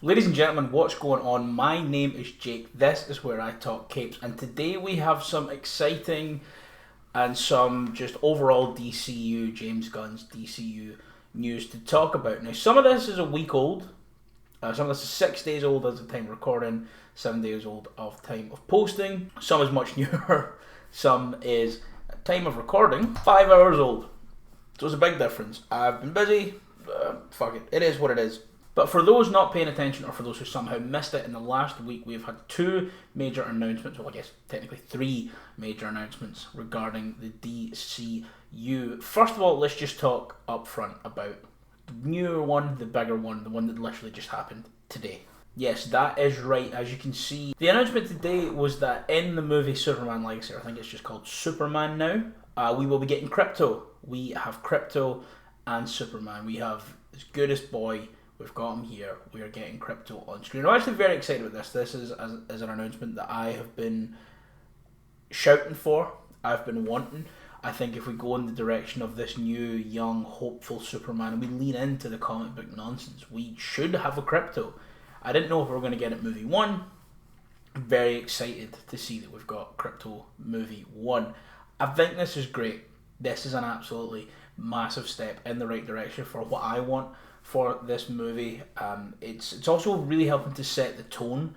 Ladies and gentlemen, what's going on? My name is Jake. This is where I talk capes, and today we have some exciting and some just overall DCU, James Gunn's DCU news to talk about. Now, some of this is a week old, some of this is 6 days old as of time of recording, 7 days old of time of posting. Some is much newer, some is at time of recording 5 hours old. So it's a big difference. I've been busy. Fuck it. It is what it is. But for those not paying attention, or for those who somehow missed it, in the last week we've had 2 major announcements, well I guess technically 3 major announcements regarding the DCU. First of all, let's just talk up front about the newer one, the bigger one, the one that literally just happened today. Yes, that is right. As you can see, the announcement today was that in the movie Superman Legacy, I think it's just called Superman now, we will be getting Krypto. We have Krypto and Superman. We have his goodest boy. We've got him here. We are getting Krypto on screen. I'm actually very excited about this. This is an announcement that I have been shouting for. I've been wanting. I think if we go in the direction of this new, young, hopeful Superman and we lean into the comic book nonsense, we should have a Krypto. I didn't know if we were going to get it movie 1. I'm very excited to see that we've got Krypto movie 1. I think this is great. This is an absolutely massive step in the right direction for what I want for this movie. It's also really helping to set the tone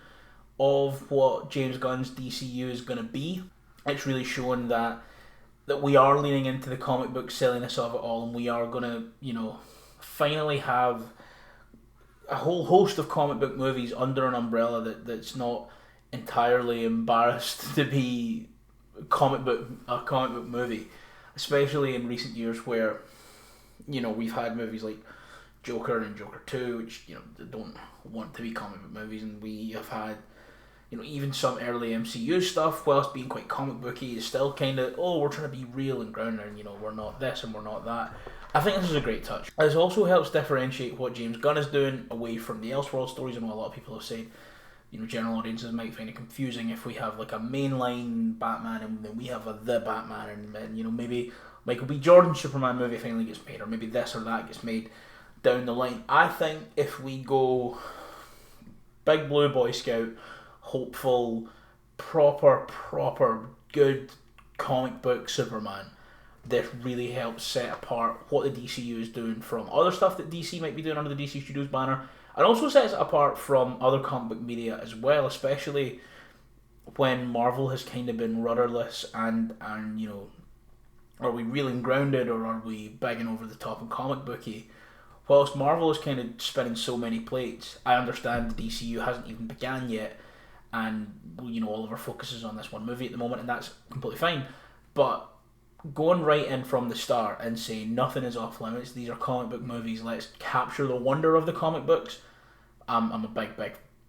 of what James Gunn's DCU is going to be. It's really showing that we are leaning into the comic book silliness of it all, and we are going to, finally have a whole host of comic book movies under an umbrella that's not entirely embarrassed to be a comic book movie, especially in recent years where we've had movies like Joker and Joker 2, which don't want to be comic book movies, and we have had even some early MCU stuff, whilst being quite comic booky, is still kind of, we're trying to be real and grounded, and we're not this and we're not that. I think this is a great touch. This also helps differentiate what James Gunn is doing away from the Elseworld stories. I know a lot of people have said general audiences might find it confusing if we have like a mainline Batman and then we have the Batman, and maybe Michael B. Jordan's Superman movie finally gets made, or maybe this or that gets made down the line. I think if we go big blue Boy Scout, hopeful, proper good comic book Superman, this really helps set apart what the DCU is doing from other stuff that DC might be doing under the DC Studios banner, and also sets it apart from other comic book media as well, especially when Marvel has kind of been rudderless and are we real and grounded, or are we begging over the top and comic booky? Whilst Marvel is kind of spinning so many plates, I understand the DCU hasn't even began yet, and all of our focus is on this one movie at the moment, and that's completely fine. But going right in from the start and saying nothing is off limits, these are comic book movies, let's capture the wonder of the comic books, I'm a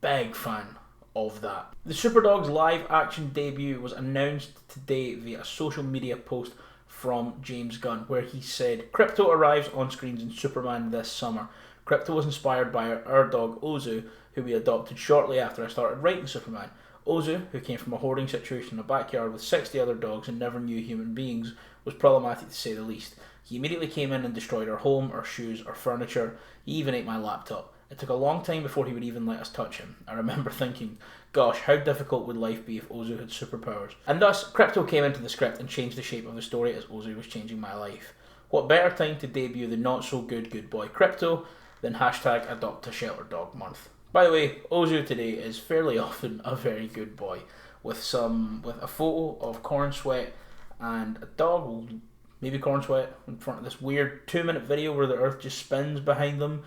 big fan of that. The Superdogs live action debut was announced today via a social media post from James Gunn, where he said, Krypto arrives on screens in Superman this summer. Krypto was inspired by our dog Ozu, who we adopted shortly after I started writing Superman. Ozu, who came from a hoarding situation in a backyard with 60 other dogs and never knew human beings, was problematic to say the least. He immediately came in and destroyed our home, our shoes, our furniture. He even ate my laptop. It took a long time before he would even let us touch him. I remember thinking, gosh, how difficult would life be if Ozu had superpowers? And thus, Krypto came into the script and changed the shape of the story as Ozu was changing my life. What better time to debut the not-so-good boy Krypto than hashtag Adopt a Shelter Dog Month. By the way, Ozu today is fairly often a very good boy, with a photo of Corn Sweat and a dog, maybe Corn Sweat, in front of this weird 2-minute video where the earth just spins behind them.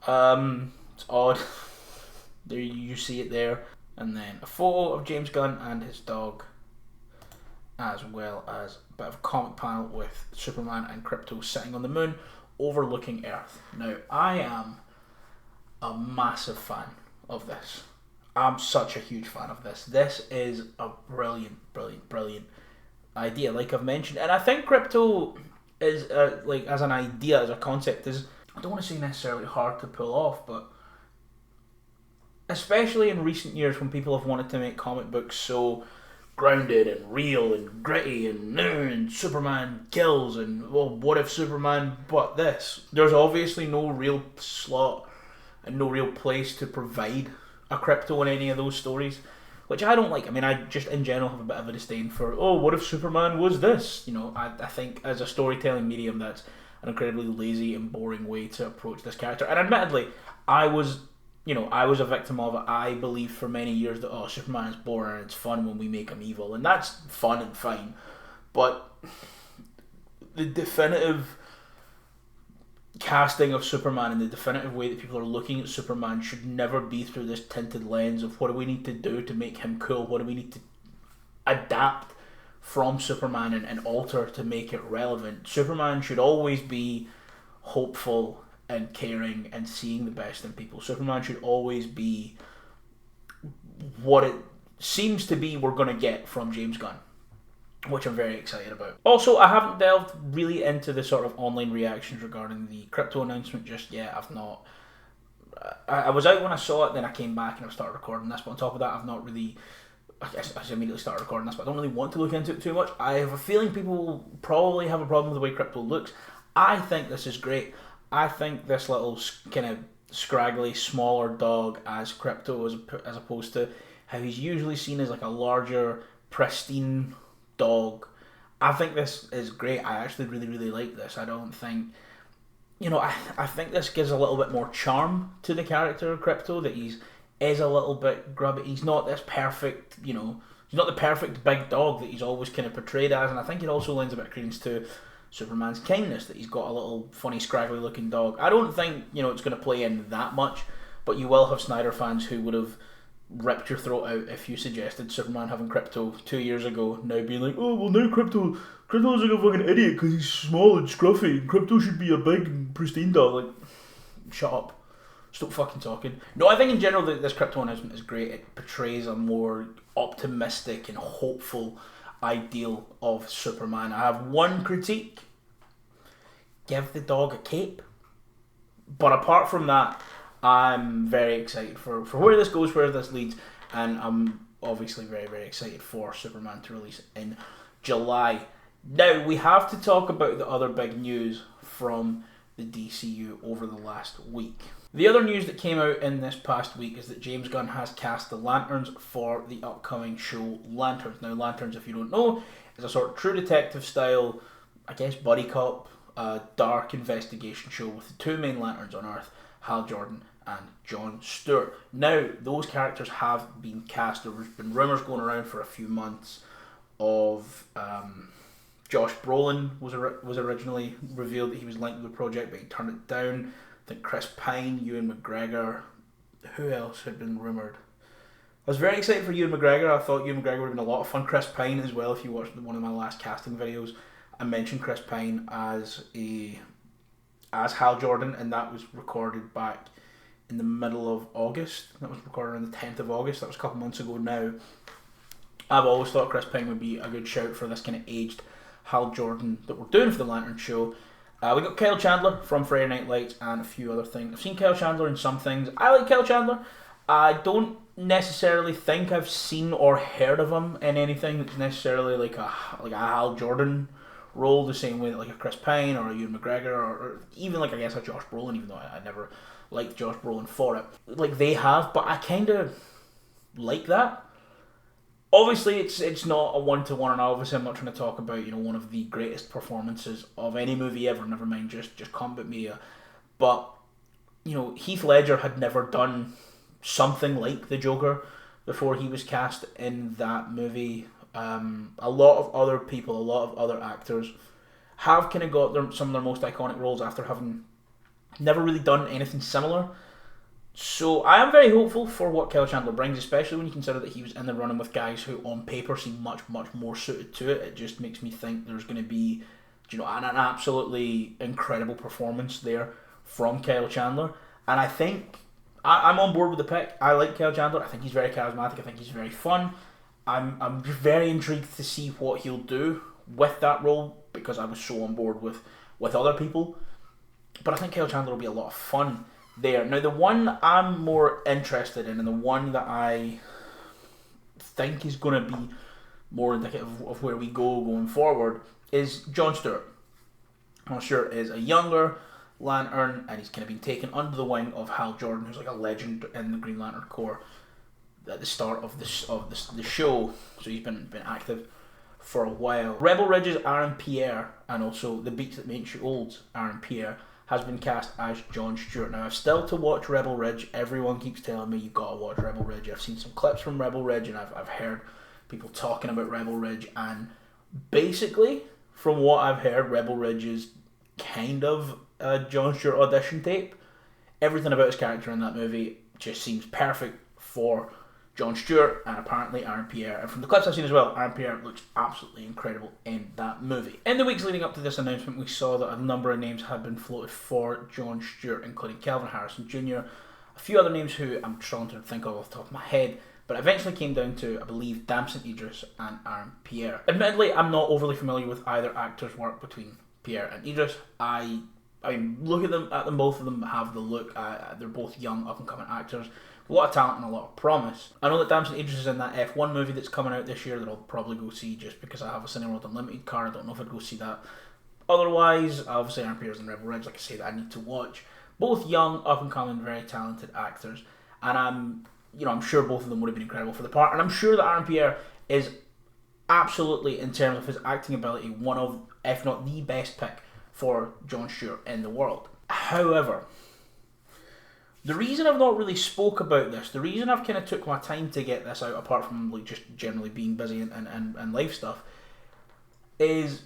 It's odd. There you see it there. And then a photo of James Gunn and his dog, as well as a bit of a comic panel with Superman and Krypto sitting on the moon overlooking Earth. Now, I am a massive fan of this. I'm such a huge fan of this. This is a brilliant idea, like I've mentioned. And I think Krypto is, as an idea, as a concept, is, I don't want to say necessarily hard to pull off, but especially in recent years when people have wanted to make comic books so grounded and real and gritty and Superman kills and, well, what if Superman but this? There's obviously no real slot and no real place to provide a Krypto in any of those stories, which I don't like. I mean, I just in general have a bit of a disdain for, oh, what if Superman was this? You know, I think as a storytelling medium, that's an incredibly lazy and boring way to approach this character. And admittedly, I was a victim of it. I believed for many years that, oh, Superman is boring and it's fun when we make him evil, and that's fun and fine. But the definitive casting of Superman and the definitive way that people are looking at Superman should never be through this tinted lens of what do we need to do to make him cool, what do we need to adapt from Superman and alter to make it relevant. Superman should always be hopeful and caring and seeing the best in people. Superman should always be what it seems to be we're going to get from James Gunn, which I'm very excited about. Also, I haven't delved really into the sort of online reactions regarding the Krypto announcement just yet. I've not... I was out when I saw it, then I came back and I started recording this, but on top of that, I've not really... I guess I immediately started recording this, but I don't really want to look into it too much. I have a feeling people will probably have a problem with the way Krypto looks. I think this is great. I think this little kind of scraggly, smaller dog as Krypto, as opposed to how he's usually seen as like a larger, pristine dog. I think this is great. I actually really, really like this. I don't think... I think this gives a little bit more charm to the character of Krypto, that he's is a little bit grubby. He's not this perfect, he's not the perfect big dog that he's always kind of portrayed as, and I think it also lends a bit of credence to Superman's kindness, that he's got a little funny, scraggly looking dog. I don't think, it's going to play in that much, but you will have Snyder fans who would have ripped your throat out if you suggested Superman having Krypto 2 years ago, now being like, oh, well, now Krypto's like a fucking idiot because he's small and scruffy, and Krypto should be a big and pristine dog. Like, shut up. Stop fucking talking. No, I think in general this Krypto announcement is great. It portrays a more optimistic and hopeful ideal of Superman. I have one critique. Give the dog a cape. But apart from that, I'm very excited for where this goes, where this leads, and I'm obviously very, very excited for Superman to release in July. Now, we have to talk about the other big news from the DCU over the last week. The other news that came out in this past week is that James Gunn has cast the Lanterns for the upcoming show Lanterns. Now, Lanterns, if you don't know, is a sort of True Detective style, I guess, buddy cop, dark investigation show with the two main Lanterns on Earth, Hal Jordan and John Stewart. Now, those characters have been cast. There's been rumours going around for a few months of... Josh Brolin was originally revealed that he was linked to the project, but he turned it down. I think Chris Pine, Ewan McGregor, who else had been rumoured? I was very excited for Ewan McGregor. I thought Ewan McGregor would have been a lot of fun. Chris Pine as well, if you watched one of my last casting videos, I mentioned Chris Pine as Hal Jordan, and that was recorded back in the middle of August. That was recorded on the 10th of August. That was a couple months ago now. I've always thought Chris Pine would be a good shout for this kind of aged Hal Jordan that we're doing for the Lantern show. We got Kyle Chandler from Friday Night Lights and a few other things. I've seen Kyle Chandler in some things. I like Kyle Chandler. I don't necessarily think I've seen or heard of him in anything that's necessarily like a Hal Jordan role, the same way that like a Chris Pine or a Ewan McGregor or even like I guess a Josh Brolin, even though I never liked Josh Brolin for it. Like they have, but I kind of like that. Obviously, it's not a one-to-one, and obviously I'm not trying to talk about, one of the greatest performances of any movie ever, never mind just combat media. But, Heath Ledger had never done something like the Joker before he was cast in that movie. A lot of other people, a lot of other actors have kind of got some of their most iconic roles after having never really done anything similar. So I am very hopeful for what Kyle Chandler brings, especially when you consider that he was in the running with guys who on paper seem much, much more suited to it. It just makes me think there's going to be, an absolutely incredible performance there from Kyle Chandler. And I think I'm on board with the pick. I like Kyle Chandler. I think he's very charismatic. I think he's very fun. I'm very intrigued to see what he'll do with that role because I was so on board with other people. But I think Kyle Chandler will be a lot of fun there. Now, the one I'm more interested in, and the one that I think is going to be more indicative of where we go going forward, is John Stewart. John Stewart is a younger, Lantern, and he's kind of been taken under the wing of Hal Jordan, who's like a legend in the Green Lantern Corps at the start of the show. So he's been active for a while. Rebel Ridge's Aaron Pierre, and also The Beats That Make You Old's Aaron Pierre, has been cast as John Stewart. Now, I've still to watch Rebel Ridge. Everyone keeps telling me you've got to watch Rebel Ridge. I've seen some clips from Rebel Ridge, and I've heard people talking about Rebel Ridge, and basically, from what I've heard, Rebel Ridge is kind of a John Stewart audition tape. Everything about his character in that movie just seems perfect for John Stewart and apparently Aaron Pierre. And from the clips I've seen as well, Aaron Pierre looks absolutely incredible in that movie. In the weeks leading up to this announcement, we saw that a number of names had been floated for John Stewart, including Kelvin Harrison Jr., a few other names who I'm trying to think of off the top of my head, but eventually came down to, I believe, Damson Idris and Aaron Pierre. Admittedly, I'm not overly familiar with either actor's work between Pierre and Idris. I mean, look at them, both of them have the look. They're both young, up-and-coming actors. A lot of talent and a lot of promise. I know that Damson Idris is in that F1 movie that's coming out this year that I'll probably go see just because I have a Cineworld Unlimited card. I don't know if I'd go see that. Otherwise, obviously Aaron Pierre's in Rebel Ridge, like I say, that I need to watch. Both young, up-and-coming, very talented actors. And I'm sure both of them would have been incredible for the part. And I'm sure that Aaron Pierre is absolutely, in terms of his acting ability, one of, if not the best pick for John Stewart in the world. However, the reason I've not really spoke about this, the reason I've kind of took my time to get this out, apart from like just generally being busy and life stuff, is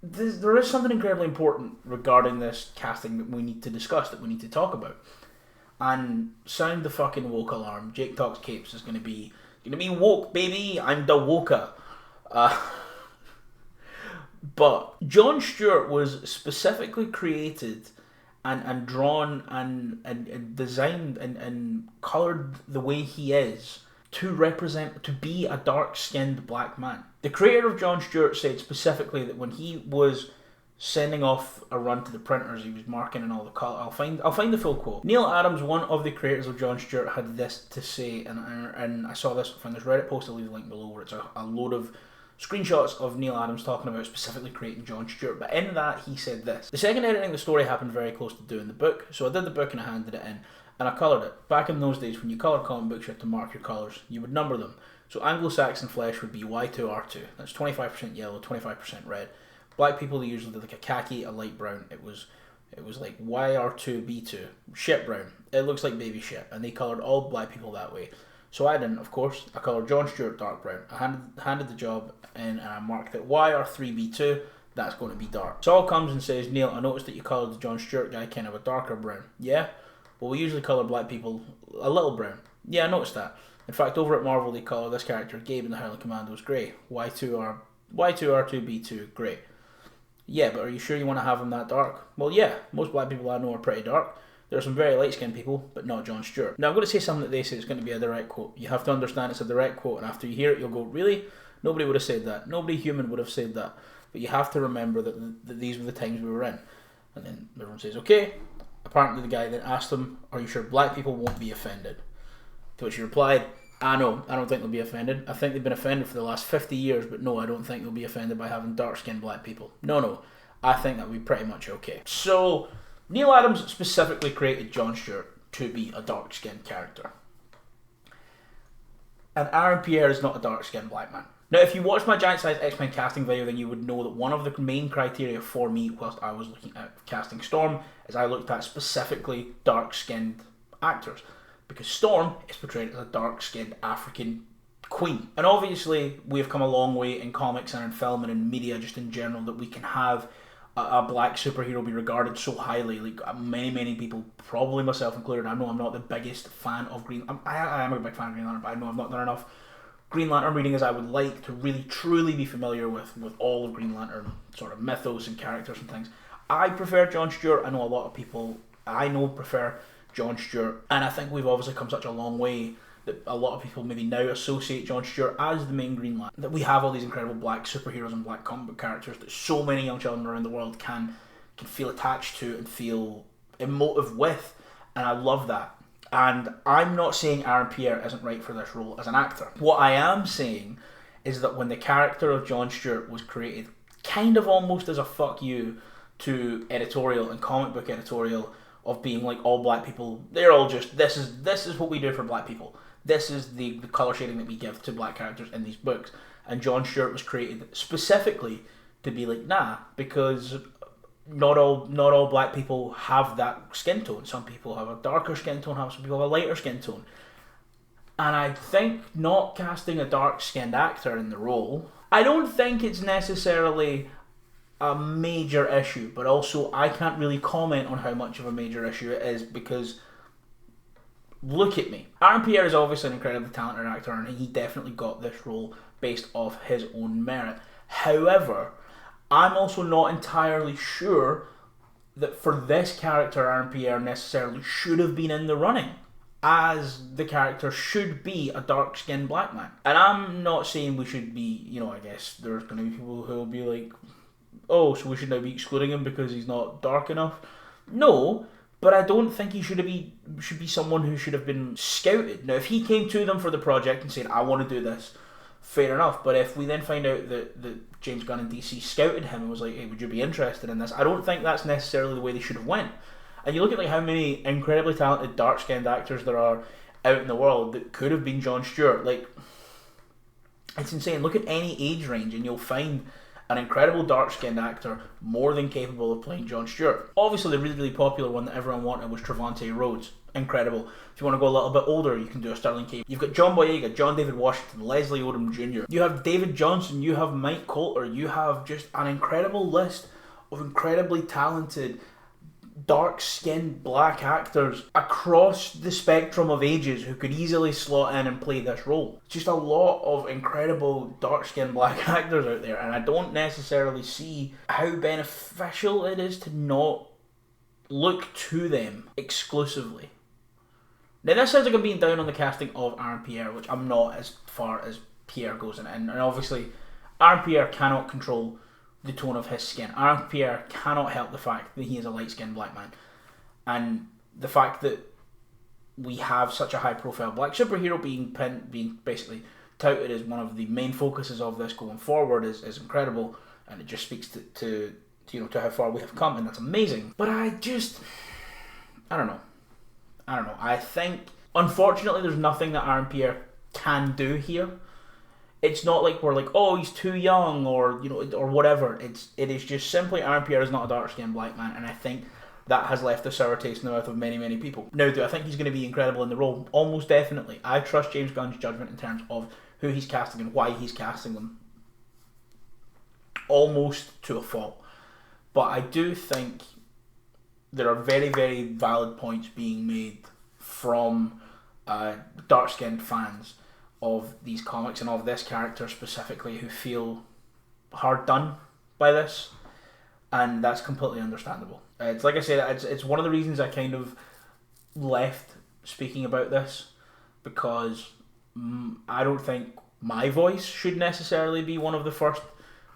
there is something incredibly important regarding this casting that we need to discuss, that we need to talk about. And sound the fucking woke alarm. Jake Talks Capes is going to be woke, baby. I'm the woka. But John Stewart was specifically created and drawn and designed and coloured the way he is to be a dark-skinned black man. The creator of John Stewart said specifically that when he was sending off a run to the printers, he was marking in all the colour. I'll find the full quote. Neil Adams, one of the creators of John Stewart, had this to say, and I saw this from this Reddit post. I'll leave the link below, where it's a load of screenshots of Neil Adams talking about specifically creating John Stewart. But in that, he said this: the second editing of the story happened very close to doing the book, so I did the book and I handed it in, and I coloured it. Back in those days, when you colour comic books, you had to mark your colours. You would number them. So Anglo-Saxon flesh would be Y2R2. That's 25% yellow, 25% red. Black people, they usually did like a khaki, a light brown. It was like YR2B2, shit brown. It looks like baby shit, and they coloured all black people that way. So I didn't, of course. I coloured John Stewart dark brown. I handed the job in, and I marked it YR3B2. That's going to be dark. Saul comes and says, Neil, I noticed that you coloured the John Stewart guy kind of a darker brown. Yeah? Well, we usually colour black people a little brown. Yeah, I noticed that. In fact, over at Marvel, they colour this character, Gabe in the Howling Commandos, grey. Y2R2B2, grey. Yeah, but are you sure you want to have him that dark? Well, yeah. Most black people I know are pretty dark. There are some very light-skinned people, but not John Stewart. Now, I'm going to say something that they say is going to be a direct quote. You have to understand it's a direct quote, and after you hear it, you'll go, really? Nobody would have said that. Nobody human would have said that. But you have to remember that these were the times we were in. And then everyone says, okay. Apparently the guy then asked him, are you sure black people won't be offended? To which he replied, no, I don't think they'll be offended. I think they've been offended for the last 50 years, but no, I don't think they'll be offended by having dark-skinned black people. No, I think that'll be pretty much okay. So, Neil Adams specifically created John Stewart to be a dark-skinned character. And Aaron Pierre is not a dark-skinned black man. Now, if you watched my Giant Size X-Men casting video, then you would know that one of the main criteria for me whilst I was looking at casting Storm is I looked at specifically dark-skinned actors. Because Storm is portrayed as a dark-skinned African queen. And obviously, we've come a long way in comics and in film and in media just in general that we can have a black superhero be regarded so highly. Like many people, probably myself included. I know I'm not the biggest fan of I am a big fan of Green Lantern, but I know I've not done enough Green Lantern reading as I would like to really truly be familiar with all of Green Lantern sort of mythos and characters and things. I prefer John Stewart. I know a lot of people I know prefer John Stewart, and I think we've obviously come such a long way that a lot of people maybe now associate John Stewart as the main Green Lantern. That we have all these incredible black superheroes and black comic book characters that so many young children around the world can feel attached to and feel emotive with, and I love that. And I'm not saying Aaron Pierre isn't right for this role as an actor. What I am saying is that when the character of John Stewart was created, kind of almost as a fuck you to editorial and comic book editorial of being like all black people, they're all just, this is what we do for black people. This is the colour shading that we give to black characters in these books. And John Stewart was created specifically to be like, nah, because not all black people have that skin tone. Some people have a darker skin tone, some people have a lighter skin tone. And I think not casting a dark-skinned actor in the role, I don't think it's necessarily a major issue, but also I can't really comment on how much of a major issue it is because look at me. Aaron Pierre is obviously an incredibly talented actor and he definitely got this role based off his own merit. However, I'm also not entirely sure that for this character Aaron Pierre necessarily should have been in the running, as the character should be a dark-skinned black man. And I'm not saying we should be, I guess there's going to be people who will be like, oh, so we should now be excluding him because he's not dark enough. No, but I don't think he should be someone who should have been scouted. Now, if he came to them for the project and said, I want to do this, fair enough. But if we then find out that James Gunn and DC scouted him and was like, hey, would you be interested in this? I don't think that's necessarily the way they should have went. And you look at like how many incredibly talented dark-skinned actors there are out in the world that could have been John Stewart. Like, it's insane. Look at any age range and you'll find an incredible dark-skinned actor more than capable of playing John Stewart. Obviously, the really, really popular one that everyone wanted was Trevante Rhodes. Incredible. If you want to go a little bit older, you can do a Sterling K. You've got John Boyega, John David Washington, Leslie Odom Jr. You have David Johnson, you have Mike Coulter, you have just an incredible list of incredibly talented dark-skinned black actors across the spectrum of ages who could easily slot in and play this role. Just a lot of incredible dark-skinned black actors out there, and I don't necessarily see how beneficial it is to not look to them exclusively. Now, this sounds like I'm being down on the casting of Aaron Pierre, which I'm not as far as Pierre goes in. And obviously, Aaron Pierre cannot control the tone of his skin. Aaron Pierre cannot help the fact that he is a light-skinned black man. And the fact that we have such a high-profile black superhero being basically touted as one of the main focuses of this going forward is incredible. And it just speaks to how far we have come, and that's amazing. But I don't know. I think, unfortunately, there's nothing that Aaron Pierre can do here. It's not like we're like, oh, he's too young or whatever. It is just simply Aaron Pierre is not a dark-skinned black man, and I think that has left a sour taste in the mouth of many, many people. Now, do I think he's going to be incredible in the role? Almost definitely. I trust James Gunn's judgment in terms of who he's casting and why he's casting them. Almost to a fault. But I do think there are very, very valid points being made from dark-skinned fans of these comics and of this character specifically who feel hard done by this, and that's completely understandable. It's like I said, it's one of the reasons I kind of left speaking about this, because I don't think my voice should necessarily be one of the first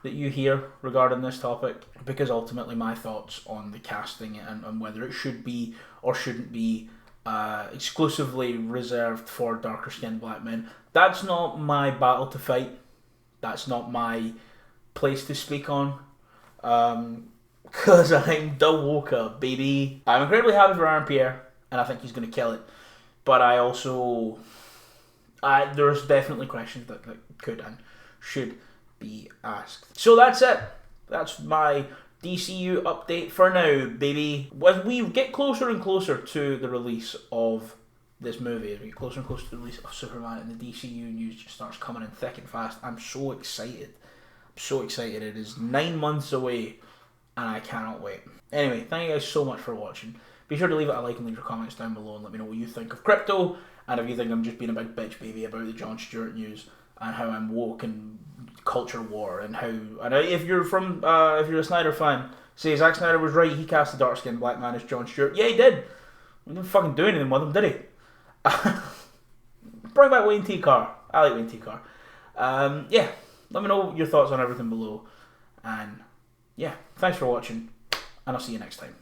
that you hear regarding this topic, because ultimately my thoughts on the casting and whether it should be or shouldn't be exclusively reserved for darker skinned black men, that's not my battle to fight. That's not my place to speak on, because I'm the Woka, baby. I'm incredibly happy for Aaron Pierre, and I think he's going to kill it, but I also there's definitely questions that could and should be asked. So that's it. That's my DCU update for now, baby. As we get closer and closer to the release of this movie, as we get closer and closer to the release of Superman, and the DCU news just starts coming in thick and fast, I'm so excited. I'm so excited. It is 9 months away, and I cannot wait. Anyway, thank you guys so much for watching. Be sure to leave it a like and leave your comments down below and let me know what you think of Krypto, and if you think I'm just being a big bitch baby about the John Stewart news and how I'm woke and culture war, and how, and if you're a Snyder fan, say Zack Snyder was right, he cast a dark skinned black man as John Stewart. Yeah, he did. He didn't fucking do anything with him, did he? Bring back Wayne T. Carr. I like Wayne T. Carr. Yeah, let me know your thoughts on everything below, and yeah, thanks for watching, and I'll see you next time.